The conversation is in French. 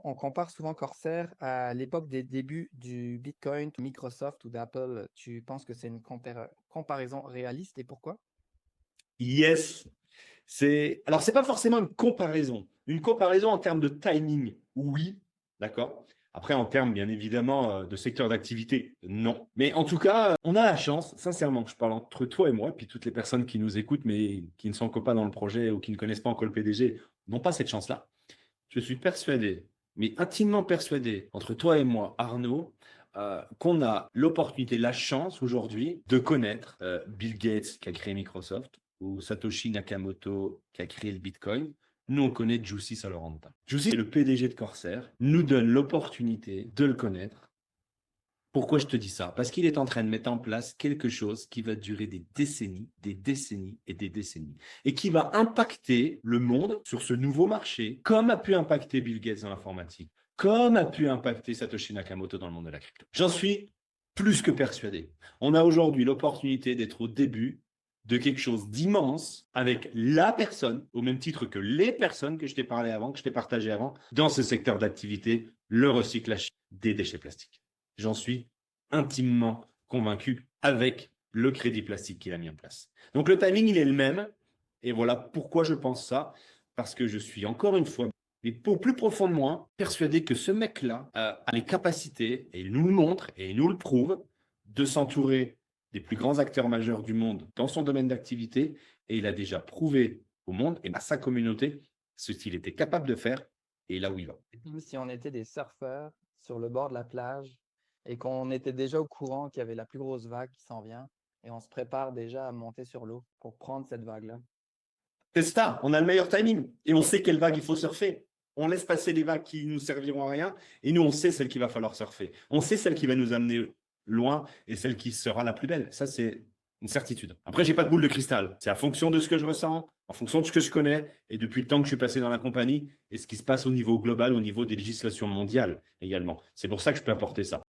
on compare souvent Corsair à l'époque des débuts du Bitcoin, de Microsoft ou d'Apple. Tu penses que c'est une comparaison réaliste et pourquoi? Yes, alors c'est pas forcément une comparaison. Une comparaison en termes de timing, oui, d'accord. Après, en termes, bien évidemment, de secteur d'activité, non. Mais en tout cas, on a la chance, sincèrement, je parle entre toi et moi, puis toutes les personnes qui nous écoutent, mais qui ne sont encore pas dans le projet ou qui ne connaissent pas encore le PDG, n'ont pas cette chance-là. Je suis persuadé, mais intimement persuadé, entre toi et moi, Arnaud, qu'on a l'opportunité, la chance aujourd'hui de connaître Bill Gates qui a créé Microsoft ou Satoshi Nakamoto qui a créé le Bitcoin. Nous, on connaît Jussi Saloranta. Jussi, le PDG de Corsair, nous donne l'opportunité de le connaître. Pourquoi je te dis ça? Parce qu'il est en train de mettre en place quelque chose qui va durer des décennies et des décennies, et qui va impacter le monde sur ce nouveau marché, comme a pu impacter Bill Gates dans l'informatique, comme a pu impacter Satoshi Nakamoto dans le monde de la crypto. J'en suis plus que persuadé. On a aujourd'hui l'opportunité d'être au début de quelque chose d'immense avec la personne, au même titre que les personnes que je t'ai parlé avant, que je t'ai partagé avant, dans ce secteur d'activité, le recyclage des déchets plastiques. J'en suis intimement convaincu avec le crédit plastique qu'il a mis en place. Donc le timing, il est le même. Et voilà pourquoi je pense ça. Parce que je suis encore une fois, mais au plus profond de moi, persuadé que ce mec-là a les capacités, et il nous le montre, et il nous le prouve, de s'entourer des plus grands acteurs majeurs du monde dans son domaine d'activité. Et il a déjà prouvé au monde et à sa communauté ce qu'il était capable de faire et là où il va. Comme si on était des surfeurs sur le bord de la plage et qu'on était déjà au courant qu'il y avait la plus grosse vague qui s'en vient et on se prépare déjà à monter sur l'eau pour prendre cette vague-là. C'est ça, on a le meilleur timing et on sait quelle vague il faut surfer. On laisse passer les vagues qui nous serviront à rien et nous, on sait celle qu'il va falloir surfer. On sait celle qui va nous amener loin et celle qui sera la plus belle. Ça, c'est une certitude. Après, j'ai pas de boule de cristal. C'est à fonction de ce que je ressens, en fonction de ce que je connais et depuis le temps que je suis passé dans la compagnie et ce qui se passe au niveau global, au niveau des législations mondiales également. C'est pour ça que je peux apporter ça.